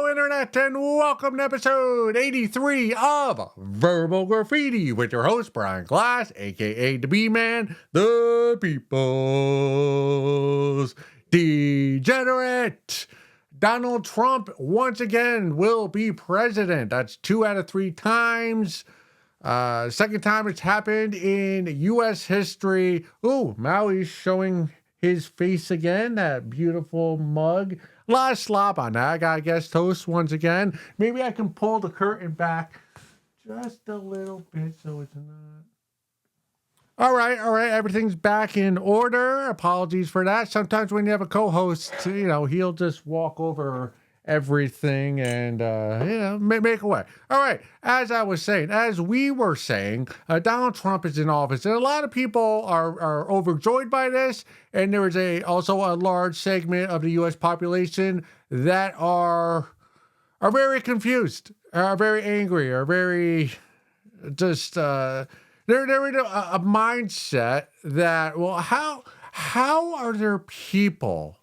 Internet, and welcome to episode 83 of Verbal Graffiti with your host, Brian Glass, aka the B-Man, the People's Degenerate. Donald Trump, once again, will be president. That's 2 out of 3 times. Second time it's happened in U.S. history. Ooh, Maui's showing his face again, that beautiful mug. A lot of slop on that. I got guest host once again. Maybe I can pull the curtain back just a little bit so it's not. All right. Everything's back in order. Apologies for that. Sometimes when you have a co-host, he'll just walk over everything and, make a way. All right. As we were saying, Donald Trump is in office, and a lot of people are overjoyed by this. And there is also a large segment of the U.S. population that are very confused, are very angry, are very just, they're in a mindset that, well, how are there people,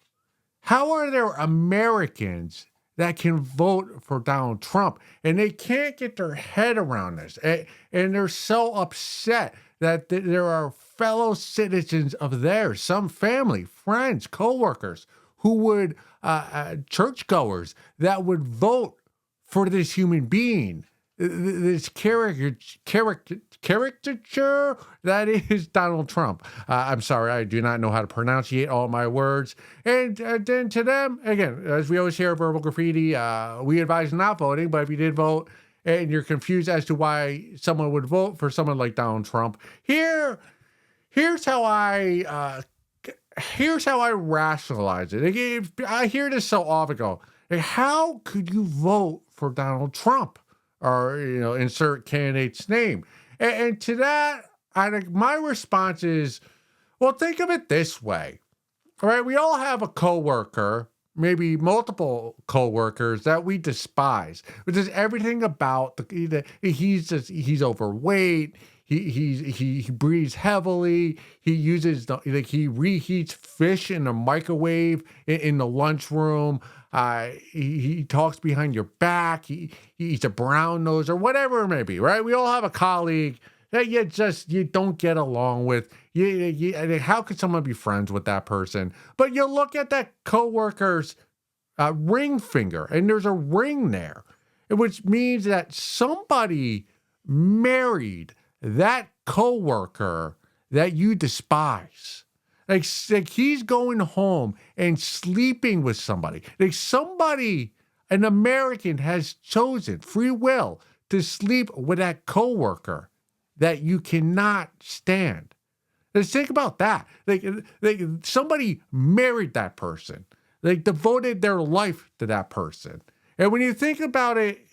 how are there Americans that can vote for Donald Trump? And they can't get their head around this. And they're so upset that there are fellow citizens of theirs, some family, friends, coworkers, who would, churchgoers, that would vote for this human being, this caricature that is Donald Trump. I'm sorry, I do not know how to pronunciate all my words. And then to them, again, as we always hear at Verbal Graffiti, we advise not voting, but if you did vote and you're confused as to why someone would vote for someone like Donald Trump, here's how I rationalize it. I hear this so often, go, how could you vote for Donald Trump? Or, insert candidate's name. And to that, my response is, well, think of it this way. All right, we all have a coworker, maybe multiple coworkers that we despise. Because everything about he's overweight. He breathes heavily. He uses he reheats fish in the microwave in the lunchroom. He talks behind your back. He's a brown nose or whatever it may be, right? We all have a colleague that you don't get along with. How could someone be friends with that person? But you look at that coworker's ring finger, and there's a ring there, which means that somebody married that coworker that you despise. Like he's going home and sleeping with somebody. An American has chosen free will to sleep with that coworker that you cannot stand. Let's think about that. Like somebody married that person. They devoted their life to that person. And when you think about it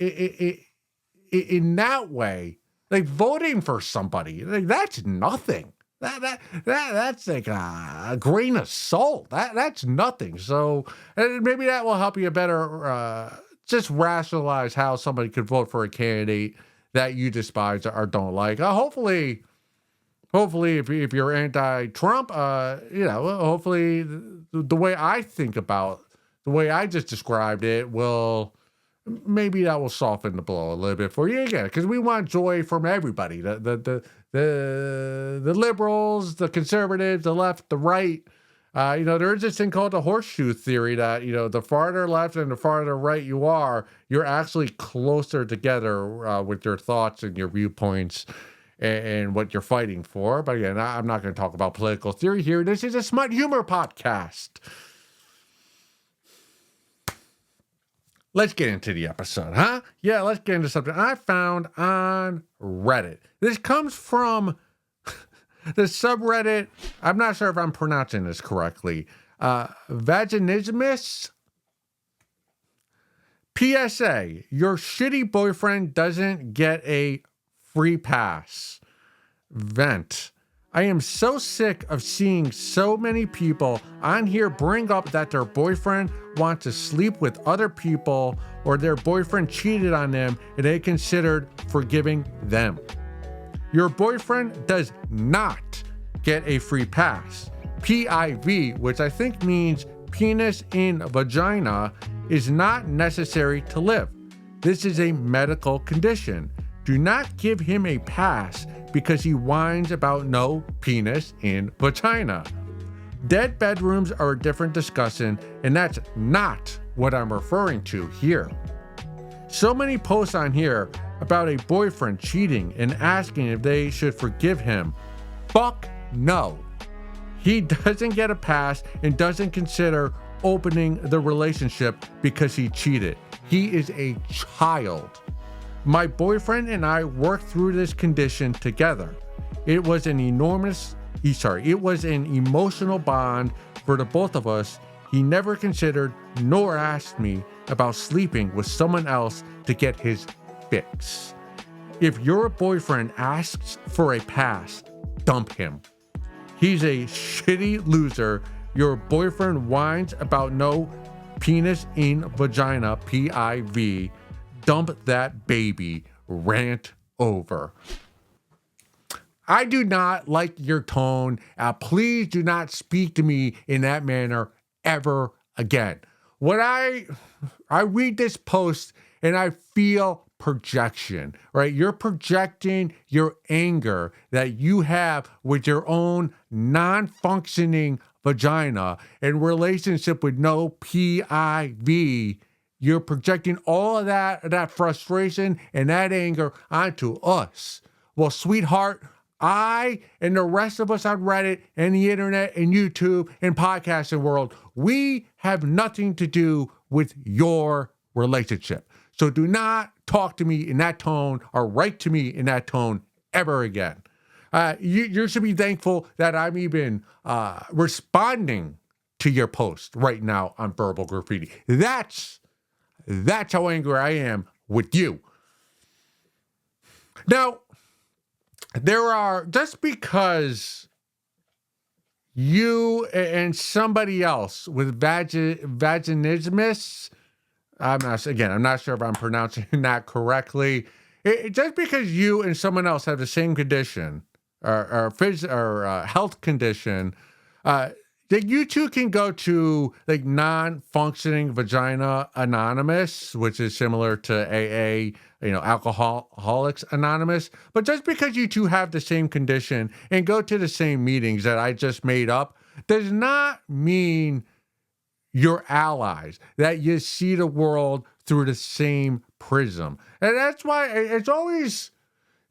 in that way, like voting for somebody, like that's nothing. That's like a grain of salt. That's nothing. So maybe that will help you better just rationalize how somebody could vote for a candidate that you despise or don't like. Hopefully, if you're anti-Trump, hopefully the way I think about the way I just described it maybe that will soften the blow a little bit for you again, because we want joy from everybody. The liberals, the conservatives, the left, the right. There is this thing called the horseshoe theory that, the farther left and the farther right you are, you're actually closer together with your thoughts and your viewpoints and what you're fighting for. But again, I'm not going to talk about political theory here. This is a smut humor podcast. Let's get into the episode, huh? Yeah, let's get into something I found on Reddit. This comes from the subreddit, I'm not sure if I'm pronouncing this correctly, Vaginismus. PSA, your shitty boyfriend doesn't get a free pass. Vent. I am so sick of seeing so many people on here bring up that their boyfriend wants to sleep with other people or their boyfriend cheated on them and they considered forgiving them. Your boyfriend does not get a free pass. PIV, which I think means penis in vagina, is not necessary to live. This is a medical condition. Do not give him a pass because he whines about no penis in vagina. Dead bedrooms are a different discussion, and that's not what I'm referring to here. So many posts on here about a boyfriend cheating and asking if they should forgive him. Fuck no. He doesn't get a pass and doesn't consider opening the relationship because he cheated. He is a child. My boyfriend and I worked through this condition together. It was an emotional bond for the both of us. He never considered nor asked me about sleeping with someone else to get his fix. If your boyfriend asks for a pass, dump him. He's a shitty loser. Your boyfriend whines about no penis in vagina, PIV. Dump that baby. Rant over. I do not like your tone. Please do not speak to me in that manner ever again. When I read this post and I feel projection, right? You're projecting your anger that you have with your own non-functioning vagina in relationship with no PIV. You're projecting all of that frustration and that anger onto us. Well, sweetheart, I and the rest of us on Reddit and the internet and YouTube and podcasting world, we have nothing to do with your relationship. So do not talk to me in that tone or write to me in that tone ever again. You should be thankful that I'm even responding to your post right now on Verbal Graffiti. That's how angry I am with you. Now, there are, just because you and somebody else with vaginismus, I'm not sure if I'm pronouncing that correctly. Just because you and someone else have the same condition or health condition, that you two can go to like non-functioning vagina anonymous, which is similar to AA, Alcoholics Anonymous. But just because you two have the same condition and go to the same meetings that I just made up does not mean you're allies, that you see the world through the same prism. And that's why it's always,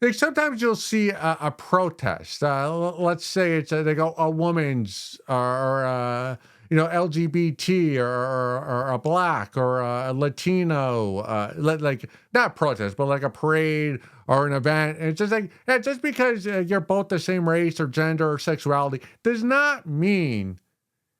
like, sometimes you'll see a protest. Let's say it's a woman's or LGBT or a black or a Latino, like not protest, but like a parade or an event. And it's just like, just because you're both the same race or gender or sexuality does not mean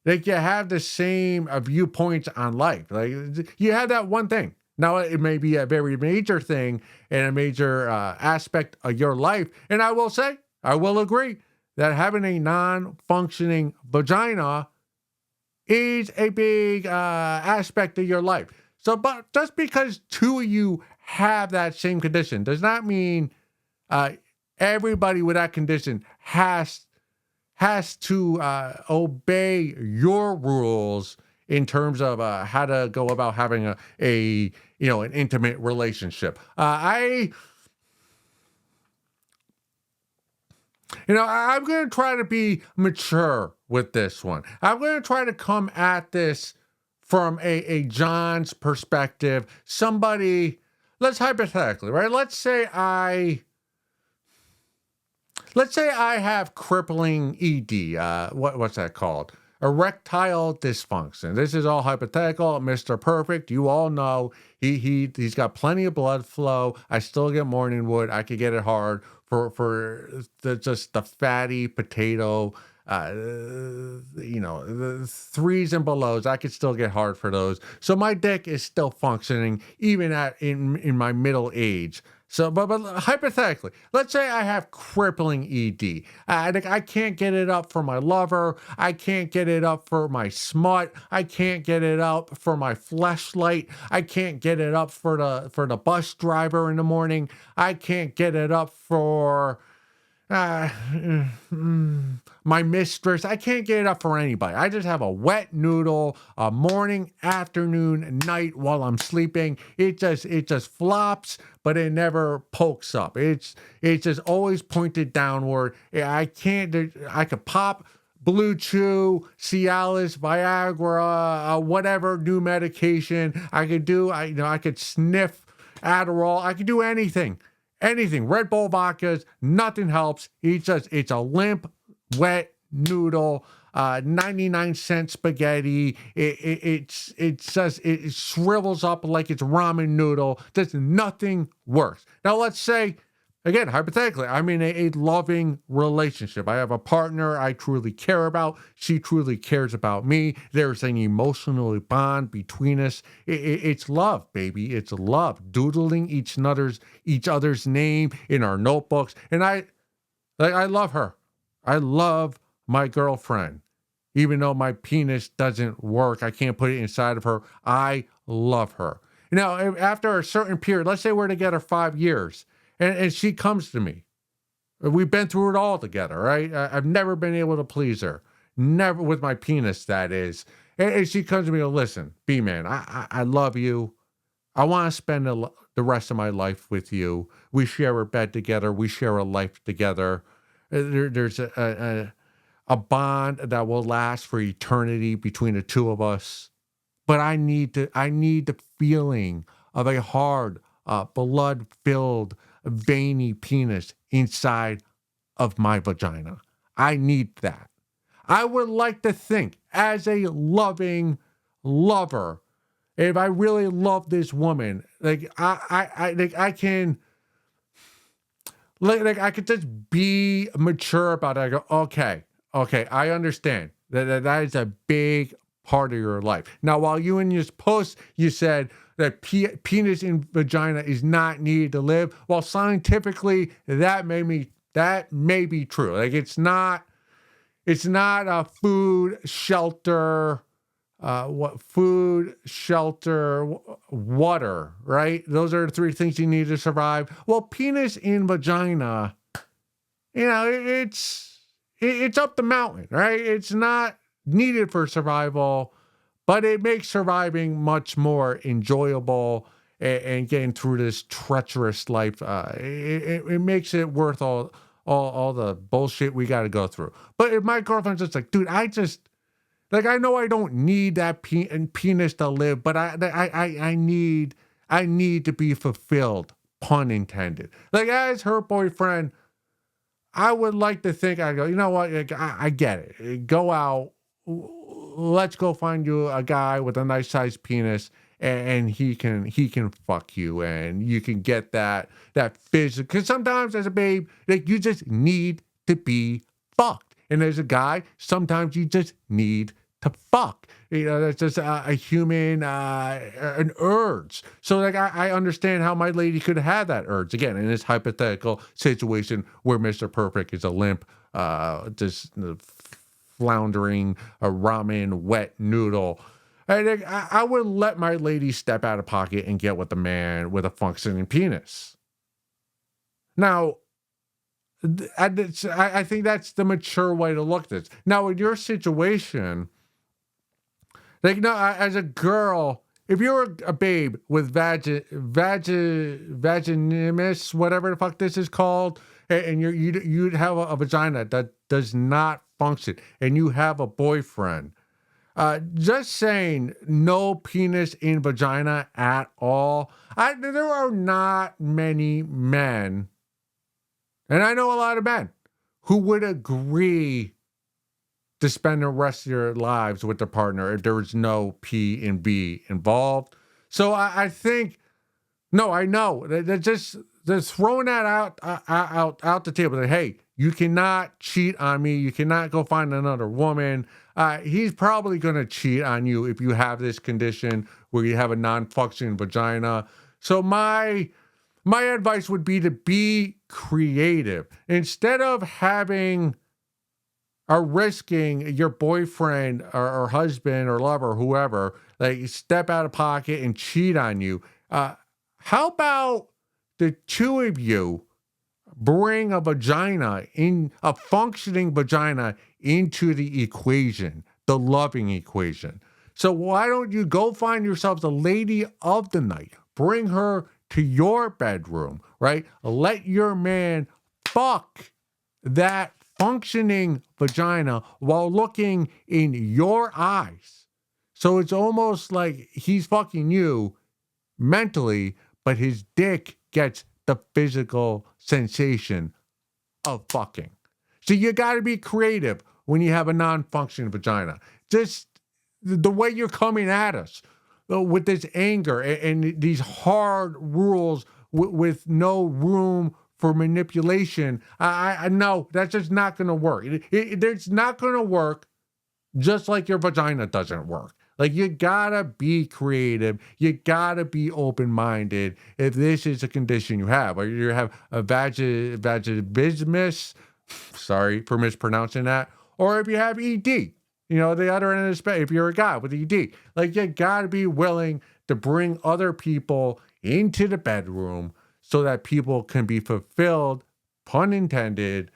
like you have the same viewpoints on life. Like you have that one thing. Now it may be a very major thing and a major aspect of your life. And I will agree that having a non-functioning vagina is a big aspect of your life. So, but just because two of you have that same condition does not mean everybody with that condition has to obey your rules in terms of how to go about having an intimate relationship. I'm going to try to be mature with this one. I'm going to try to come at this from a John's perspective. Somebody, let's hypothetically, right? Let's say I have crippling ED. What's that called? Erectile dysfunction. This is all hypothetical. Mr. Perfect, you all know he's got plenty of blood flow. I still get morning wood. I could get it hard for the fatty potato. The threes and belows, I could still get hard for those. So my dick is still functioning even in my middle age. So, but hypothetically, let's say I have crippling ED. I can't get it up for my lover. I can't get it up for my smut. I can't get it up for my fleshlight. I can't get it up for the bus driver in the morning. I can't get it up for uh, my mistress. I can't get it up for anybody. I just have a wet noodle, a morning, afternoon, night while I'm sleeping. It just flops, but it never pokes up. It's just always pointed downward. I can't. I could pop Blue Chew, Cialis, Viagra, whatever new medication. I could sniff Adderall. I could do anything. Anything. Red Bull vodkas, nothing helps. It's a limp, wet noodle, 99-cent spaghetti. It shrivels up like it's ramen noodle. Just nothing works. Now let's say, again, hypothetically, I'm in a loving relationship. I have a partner I truly care about. She truly cares about me. There's an emotional bond between us. It's love, baby. It's love. Doodling each other's name in our notebooks. And I love her. I love my girlfriend. Even though my penis doesn't work, I can't put it inside of her. I love her. Now, after a certain period, let's say we're together 5 years, and she comes to me. We've been through it all together, right? I've never been able to please her. Never with my penis, that is. And she comes to me and listen, B-man, I love you. I want to spend the rest of my life with you. We share a bed together. We share a life together. There's a bond that will last for eternity between the two of us. But I need the feeling of a hard, blood-filled, veiny penis inside of my vagina. I need that. I would like to think, as a loving lover, if I really love this woman, I can, I could just be mature about it. I go, okay, I understand that is a big part of your life. Now, while you in your post, you said that penis in vagina is not needed to live. Well, scientifically, that may be true. Like it's not a food, shelter, water, right? Those are the three things you need to survive. Well, penis in vagina, it's up the mountain, right? It's not needed for survival, but it makes surviving much more enjoyable and getting through this treacherous life. It makes it worth all the bullshit we got to go through. But if my girlfriend's just like, dude, I know I don't need that penis to live, but I need to be fulfilled, pun intended. Like as her boyfriend, I would like to think I go, you know what? I get it. Go out. Let's go find you a guy with a nice sized penis, and he can fuck you, and you can get that physical. Because sometimes as a babe, like you just need to be fucked, and as a guy, sometimes you just need to fuck. That's just a human, an urge. So like I understand how my lady could have that urge again in this hypothetical situation where Mr. Perfect is a limp, just floundering, a ramen wet noodle. I would let my lady step out of pocket and get with the man with a functioning penis. Now, I think that's the mature way to look at this. Now, in your situation, like, no, as a girl, if you're a babe with vaginismus, whatever the fuck this is called, and you'd have a vagina that does not function, and you have a boyfriend, just saying no penis in vagina at all. There are not many men, and I know a lot of men, who would agree to spend the rest of their lives with their partner if there was no P and B involved. So I think, no, I know they're just throwing that out the table. That, hey, you cannot cheat on me. You cannot go find another woman. He's probably going to cheat on you if you have this condition where you have a non-functioning vagina. So my advice would be to be creative instead of having are risking your boyfriend or husband or lover or whoever, like step out of pocket and cheat on you. How about the two of you bring a functioning vagina into the equation, the loving equation. So why don't you go find yourself the lady of the night? Bring her to your bedroom, right? Let your man fuck that functioning vagina while looking in your eyes. So it's almost like he's fucking you mentally, but his dick gets the physical sensation of fucking. So you got to be creative when you have a non-functioning vagina. Just the way you're coming at us with this anger and these hard rules with no room for manipulation. I know that's just not going to work. It's not going to work, just like your vagina doesn't work. Like, you gotta be creative. You gotta be open-minded if this is a condition you have. Or you have a vaginismus, sorry for mispronouncing that, or if you have ED, the other end of the spectrum, if you're a guy with ED. Like, you gotta be willing to bring other people into the bedroom so that people can be fulfilled, pun intended,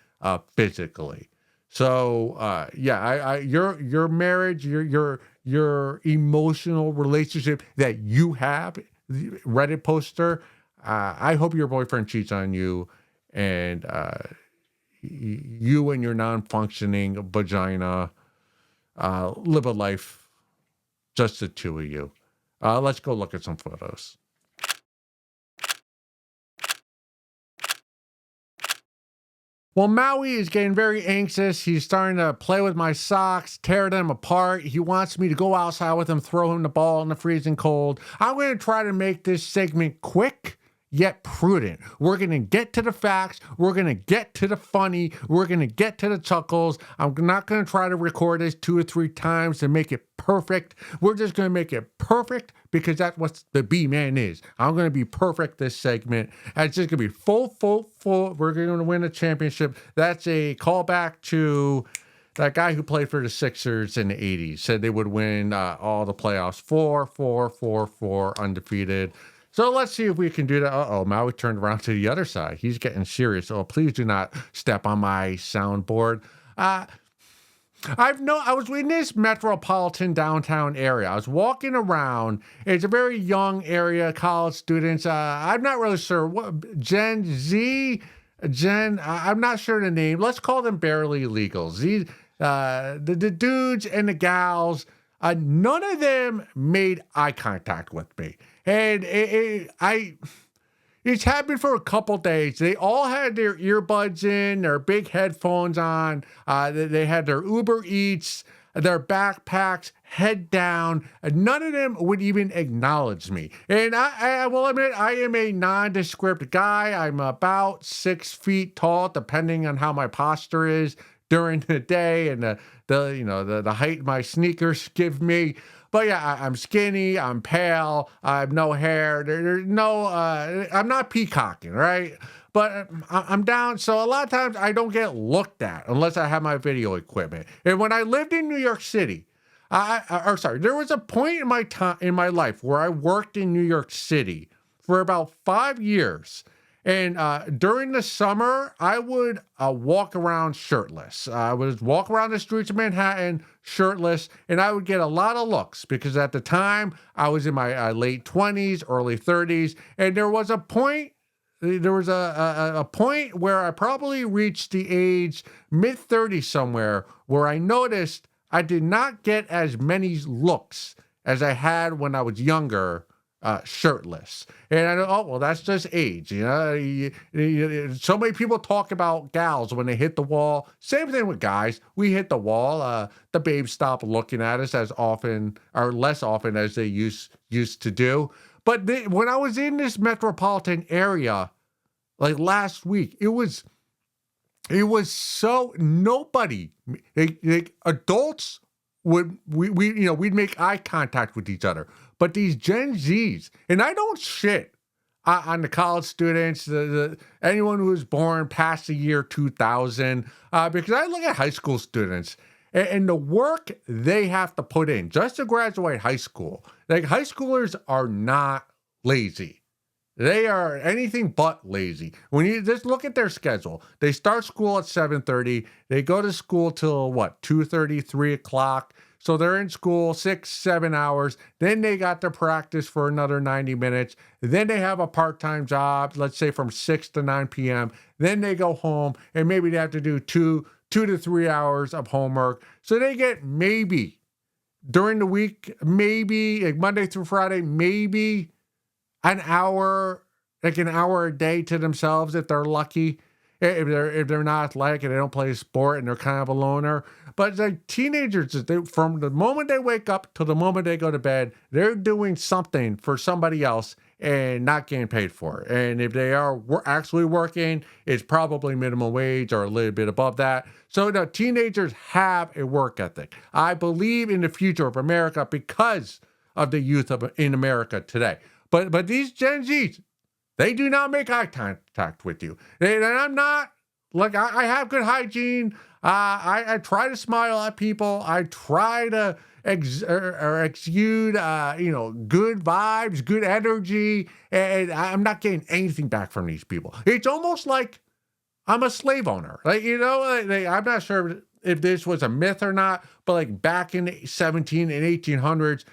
physically. So your marriage, your emotional relationship that you have, Reddit poster. I hope your boyfriend cheats on you, and you and your non-functioning vagina live a life, just the two of you. Let's go look at some photos. Well, Maui is getting very anxious. He's starting to play with my socks, tear them apart. He wants me to go outside with him, throw him the ball in the freezing cold. I'm going to try to make this segment quick yet prudent. We're going to get to the facts. We're going to get to the funny. We're going to get to the chuckles. I'm not going to try to record this 2 or 3 times to make it perfect. We're just going to make it perfect because that's what the B-Man is. I'm going to be perfect this segment. And it's just going to be full. We're going to win a championship. That's a callback to that guy who played for the Sixers in the 80s. Said they would win all the playoffs. 4, undefeated. So let's see if we can do that. Uh-oh, Maui turned around to the other side. He's getting serious. Oh, please do not step on my soundboard. I was in this metropolitan downtown area. I was walking around. It's a very young area, college students. I'm not really sure what Gen Z, I'm not sure the name. Let's call them barely legals. The dudes and the gals. None of them made eye contact with me. And it's happened for a couple days. They all had their earbuds in, their big headphones on. They had their Uber Eats, their backpacks, head down. None of them would even acknowledge me. And I will admit, I am a nondescript guy. I'm about 6 feet tall, depending on how my posture is during the day and the height my sneakers give me. But yeah, I'm skinny, I'm pale, I have no hair. There's no, I'm not peacocking, right? But I'm down. So a lot of times I don't get looked at unless I have my video equipment. And when I lived in New York City, there was a point in my life where I worked in New York City for about 5 years. And during the summer, I would walk around shirtless. I would walk around the streets of Manhattan shirtless, and I would get a lot of looks because at the time I was in my late 20s, early 30s, and there was a point where I probably reached the age mid-30s somewhere where I noticed I did not get as many looks as I had when I was younger. Shirtless. And I know, oh, well, that's just age. So many people talk about gals when they hit the wall. Same thing with guys. We hit the wall. The babes stop looking at us as often or less often as they used to do. But when I was in this metropolitan area, like last week, it was so nobody, adults we'd make eye contact with each other. But these Gen Zs, and I don't shit on the college students, anyone who was born past the year 2000, because I look at high school students and the work they have to put in just to graduate high school. Like, high schoolers are not lazy. They are anything but lazy. When you just look at their schedule, they start school at 7:30. They go to school till what, 2:30, 3 o'clock. So they're in school 6, 7 hours. Then they got to practice for another 90 minutes. Then they have a part-time job, let's say from 6 to 9 p.m. Then they go home and maybe they have to do two to 3 hours of homework. So they get maybe during the week, maybe like Monday through Friday, maybe an hour, like an hour a day to themselves if they're lucky. If they're not athletic and they don't play a sport and they're kind of a loner. But like teenagers, from the moment they wake up to the moment they go to bed, they're doing something for somebody else and not getting paid for it. And if they are actually working, it's probably minimum wage or a little bit above that. So the teenagers have a work ethic. I believe in the future of America because of the youth in America today. But these Gen Zs, they do not make eye contact with you. And I'm not, like, I have good hygiene. I try to smile at people. I try to exude, good vibes, good energy. And I'm not getting anything back from these people. It's almost like I'm a slave owner. I'm not sure if this was a myth or not, but like back in the 17 and 1800s,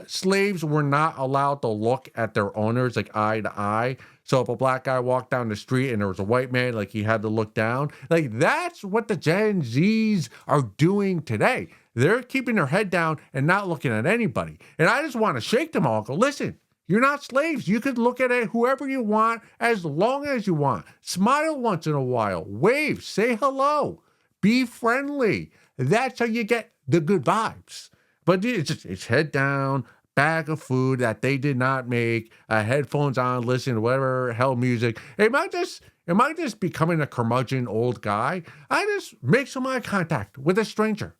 slaves were not allowed to look at their owners like eye to eye. So if a black guy walked down the street and there was a white man, like he had to look down. Like that's what the Gen Zs are doing today. They're keeping their head down and not looking at anybody. And I just want to shake them all and go, listen, you're not slaves. You could look at it whoever you want as long as you want. Smile once in a while. Wave. Say hello. Be friendly. That's how you get the good vibes. But it's head down, bag of food that they did not make, headphones on, listen to whatever hell music. Am I just becoming a curmudgeon old guy? I just make some eye contact with a stranger.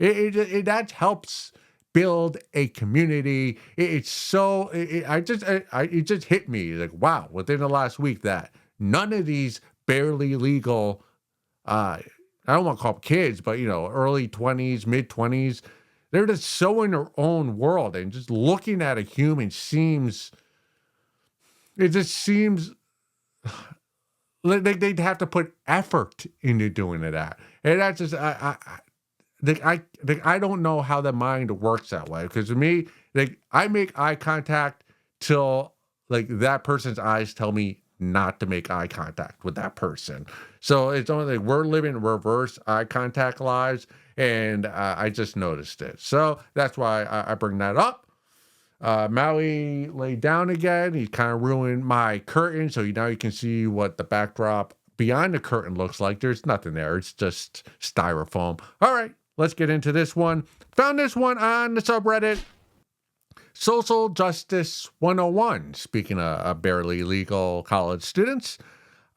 That helps build a community. It just hit me like, wow, within the last week that none of these barely legal, I don't want to call them kids, but early 20s, mid 20s, they're just so in their own world, and just looking at a human seems like they'd have to put effort into doing that. And that's just, I don't know how the mind works that way. Because to me, I make eye contact till that person's eyes tell me not to make eye contact with that person. So it's only like we're living reverse eye contact lives. And I just noticed it. So that's why I bring that up. Maui laid down again. He kind of ruined my curtain. So now you can see what the backdrop behind the curtain looks like. There's nothing there. It's just styrofoam. All right, let's get into this one. Found this one on the subreddit. Social Justice 101. Speaking of barely legal college students.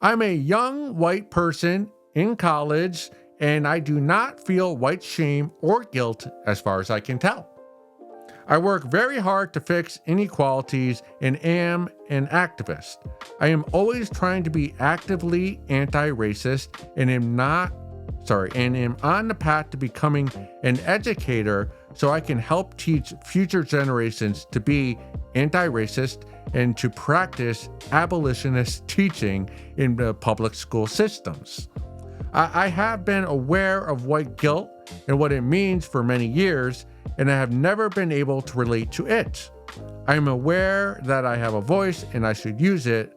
I'm a young white person in college, and I do not feel white shame or guilt as far as I can tell. I work very hard to fix inequalities and am an activist. I am always trying to be actively anti-racist and am on the path to becoming an educator so I can help teach future generations to be anti-racist and to practice abolitionist teaching in the public school systems. I have been aware of white guilt and what it means for many years, and I have never been able to relate to it. I am aware that I have a voice and I should use it,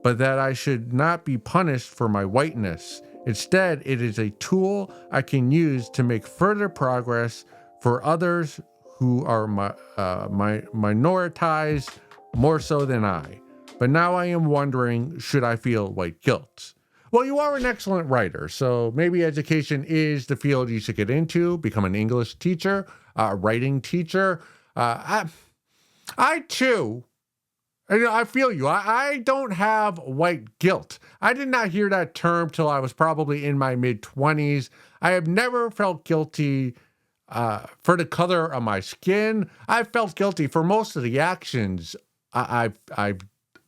but that I should not be punished for my whiteness. Instead, it is a tool I can use to make further progress for others who are minoritized more so than I. But now I am wondering, should I feel white guilt? Well, you are an excellent writer, so maybe education is the field you should get into, become an English teacher, a writing teacher. I too, I feel you. I don't have white guilt. I did not hear that term till I was probably in my mid-20s. I have never felt guilty for the color of my skin. I felt guilty for most of the actions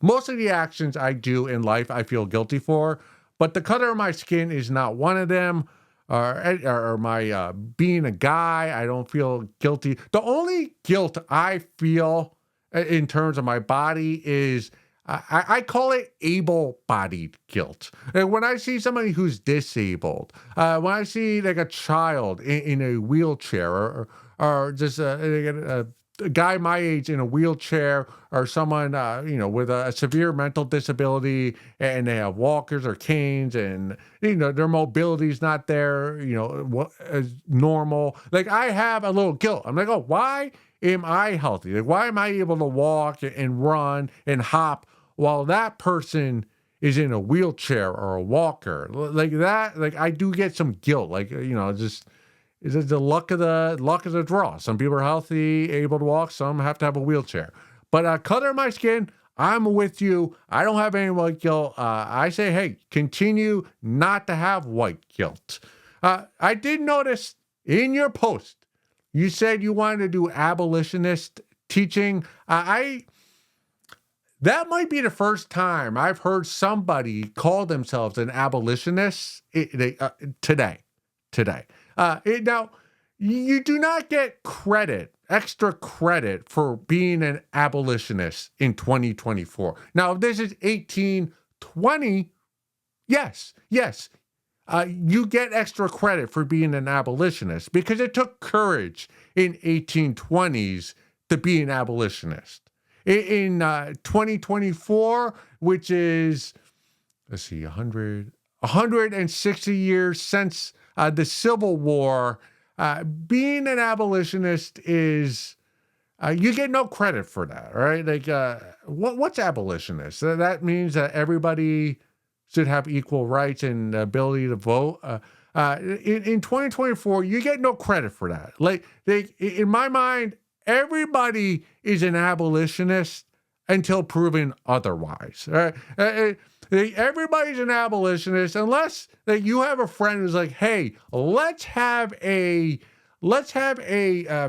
most of the actions I do in life I feel guilty for. But the color of my skin is not one of them, or my being a guy. I don't feel guilty. The only guilt I feel in terms of my body is I call it able-bodied guilt. And when I see somebody who's disabled, when I see like a child in a wheelchair, or just a guy my age in a wheelchair, or someone with a severe mental disability, and they have walkers or canes, and their mobility's not there, what as normal. Like, I have a little guilt. I'm like, oh, why am I healthy? Like, why am I able to walk and run and hop while that person is in a wheelchair or a walker? Like that, like, I do get some guilt. Like, just is it the luck of the draw? Some people are healthy, able to walk. Some have to have a wheelchair. But color of my skin, I'm with you. I don't have any white guilt. I say, hey, continue not to have white guilt. I did notice in your post, you said you wanted to do abolitionist teaching. That might be the first time I've heard somebody call themselves an abolitionist today. Now, you do not get extra credit for being an abolitionist in 2024. Now, if this is 1820, yes, you get extra credit for being an abolitionist, because it took courage in 1820s to be an abolitionist. In 2024, which is, let's see, 160 years since the Civil War, being an abolitionist is, you get no credit for that, right? Like, what's abolitionist? That means that everybody should have equal rights and ability to vote. In 2024, you get no credit for that. Like, in my mind, everybody is an abolitionist until proven otherwise. Right? Everybody's an abolitionist unless you have a friend who's like, "Hey, let's have a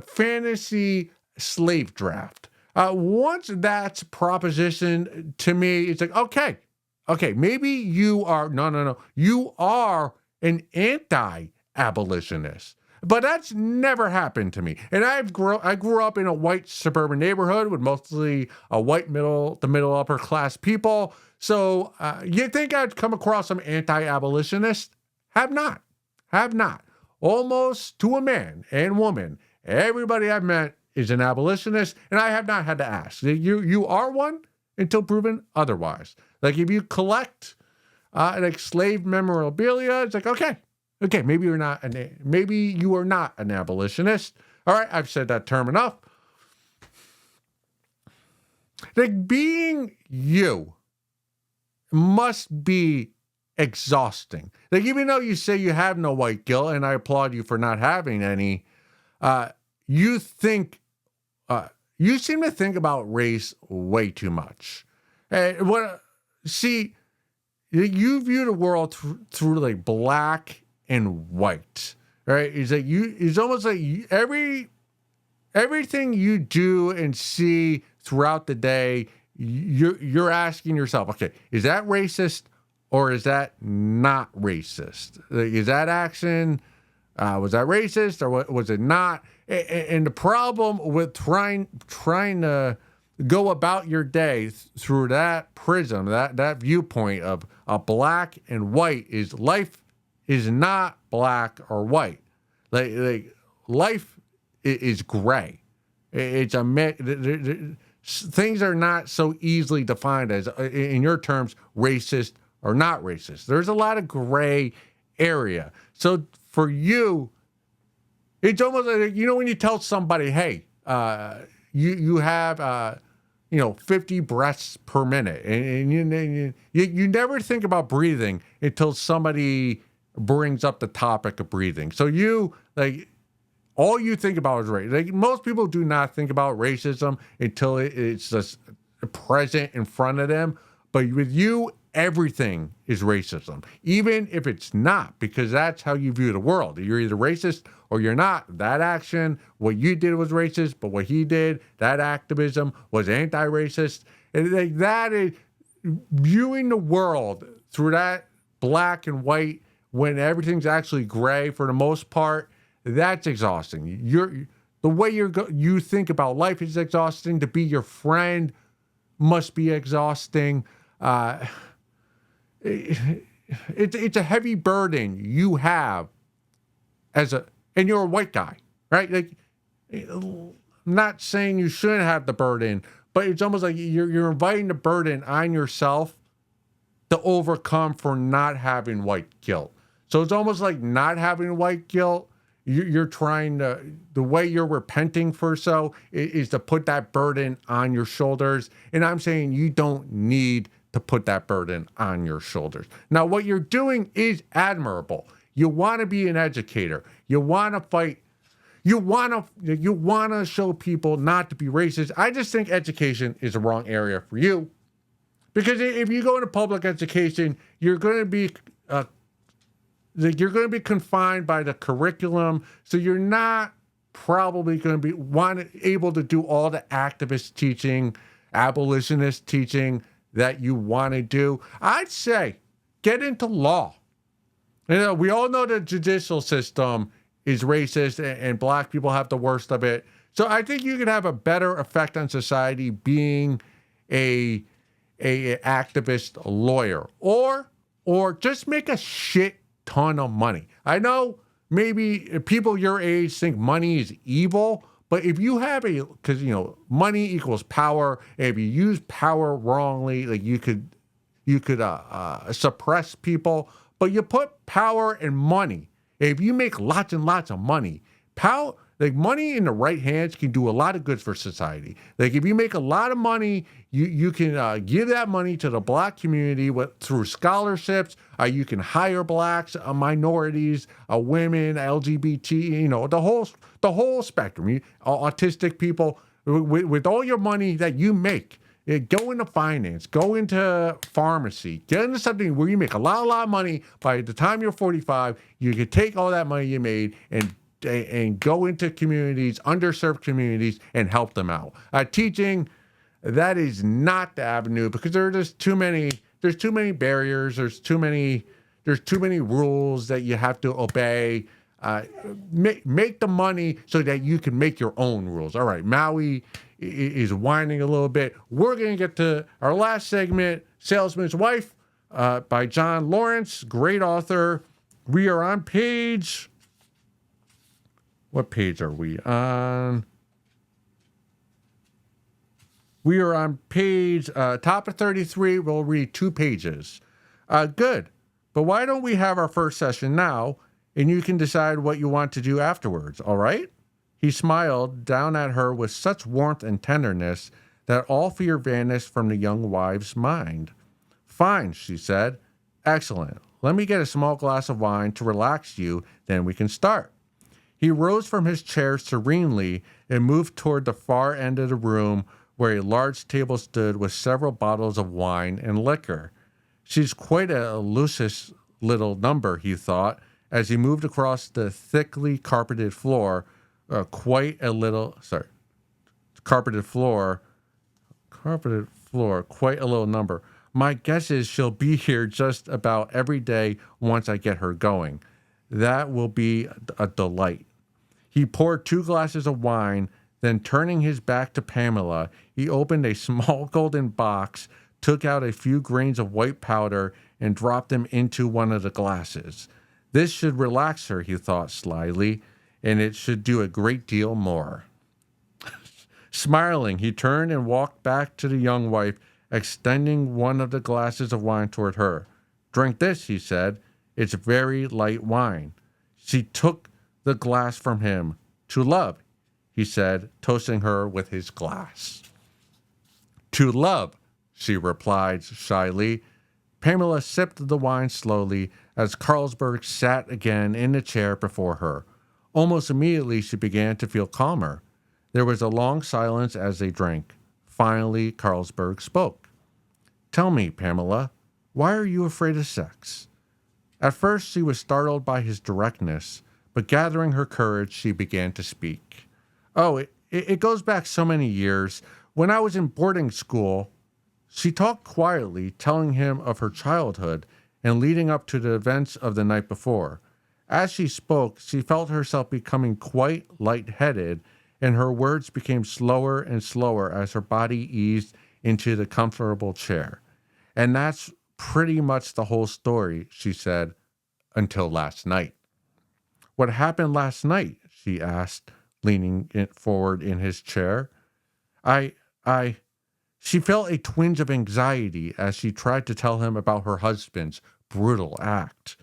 fantasy slave draft." Once that's proposition to me, it's like, okay, maybe you are no, you are an anti-abolitionist. But that's never happened to me. And I grew up in a white suburban neighborhood with mostly a white middle upper class people. So you think I'd come across some anti-abolitionist? Have not. Almost to a man and woman, everybody I've met is an abolitionist, and I have not had to ask. You are one until proven otherwise. Like, if you collect like slave memorabilia, it's like, okay, maybe you are not an abolitionist. All right, I've said that term enough. Like, being you must be exhausting. Like, even though you say you have no white guilt, and I applaud you for not having any, you seem to think about race way too much. You view the world through like black and white, right? It's almost like everything you do and see throughout the day, you're asking yourself, okay, is that racist or is that not racist? Like, is that action, was that racist or was it not? And the problem with trying to go about your day through that prism, that viewpoint of a black and white, is life is not black or white. Like life is gray. It's a things are not so easily defined as, in your terms, racist or not racist. There's a lot of gray area. So for you, it's almost like, when you tell somebody, hey, you have 50 breaths per minute, and you never think about breathing until somebody brings up the topic of breathing. So all you think about is race. Like, most people do not think about racism until it's just present in front of them. But with you, everything is racism, even if it's not, because that's how you view the world. You're either racist or you're not. That action, what you did was racist, but what he did, that activism, was anti-racist. And that is viewing the world through that black and white when everything's actually gray for the most part. That's exhausting. The way you think about life is exhausting. To be your friend must be exhausting. Uh, it's a heavy burden you have and you're a white guy, right? Like, I'm not saying you shouldn't have the burden, but it's almost like you're inviting the burden on yourself to overcome for not having white guilt. So it's almost like not having white guilt. You're trying to, the way you're repenting for so is to put that burden on your shoulders. And I'm saying you don't need to put that burden on your shoulders. Now, what you're doing is admirable. You want to be an educator. You want to fight. You want to show people not to be racist. I just think education is the wrong area for you. Because if you go into public education, you're going to be confined by the curriculum, so you're not probably going to be able to do all the activist teaching, abolitionist teaching that you want to do. I'd say get into law. We all know the judicial system is racist and black people have the worst of it. So I think you could have a better effect on society being a activist lawyer or just make a shit ton of money. I know maybe people your age think money is evil, but if you have because money equals power, and if you use power wrongly, like you could suppress people, but you put power and money. If you make lots and lots of money, money in the right hands can do a lot of good for society. Like if you make a lot of money, you can give that money to the black community through scholarships. You can hire blacks, minorities, women, LGBT, the whole spectrum. Autistic people, with all your money that you make, go into finance, go into pharmacy, get into something where you make a lot of money. By the time you're 45, you can take all that money you made and go into communities, underserved communities, and help them out. Teaching, that is not the avenue because there's too many barriers. There's too many rules that you have to obey. Make the money so that you can make your own rules. All right, Maui is whining a little bit. We're going to get to our last segment, Salesman's Wife, by John Lawrence, great author. We are on page... What page are we on? We are on page top of 33. We'll read 2 pages. Good. But why don't we have our first session now, and you can decide what you want to do afterwards, all right? He smiled down at her with such warmth and tenderness that all fear vanished from the young wife's mind. Fine, she said. Excellent. Let me get a small glass of wine to relax you, then we can start. He rose from his chair serenely and moved toward the far end of the room where a large table stood with several bottles of wine and liquor. She's quite a elusive little number, he thought, as he moved across the thickly carpeted floor, quite a little number. My guess is she'll be here just about every day once I get her going. That will be a delight. He poured 2 glasses of wine, then turning his back to Pamela, he opened a small golden box, took out a few grains of white powder, and dropped them into one of the glasses. This should relax her, he thought slyly, and it should do a great deal more. Smiling, he turned and walked back to the young wife, extending one of the glasses of wine toward her. Drink this, he said. It's very light wine. She took the glass from him. To love, he said, toasting her with his glass. To love, she replied shyly. Pamela sipped the wine slowly as Carlsberg sat again in the chair before her. Almost immediately, she began to feel calmer. There was a long silence as they drank. Finally, Carlsberg spoke. Tell me, Pamela, why are you afraid of sex? At first, she was startled by his directness, but gathering her courage, she began to speak. Oh, it goes back so many years. When I was in boarding school, she talked quietly, telling him of her childhood and leading up to the events of the night before. As she spoke, she felt herself becoming quite lightheaded, and her words became slower and slower as her body eased into the comfortable chair. And that's pretty much the whole story, she said, until last night. What happened last night? She asked, leaning forward in his chair. I, I, she felt a twinge of anxiety as she tried to tell him about her husband's brutal act.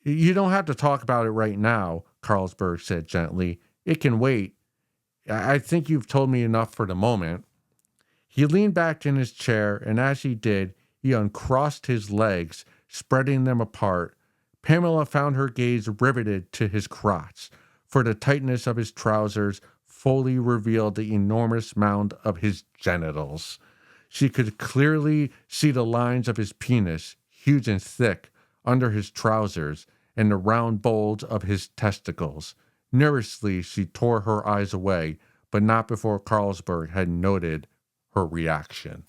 You don't have to talk about it right now, Carlsberg said gently. It can wait. I think you've told me enough for the moment. He leaned back in his chair, and as he did, he uncrossed his legs, spreading them apart. Pamela found her gaze riveted to his crotch, for the tightness of his trousers fully revealed the enormous mound of his genitals. She could clearly see the lines of his penis, huge and thick, under his trousers, and the round bulge of his testicles. Nervously, she tore her eyes away, but not before Carlsberg had noted her reaction.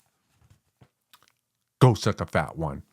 Go suck a fat one.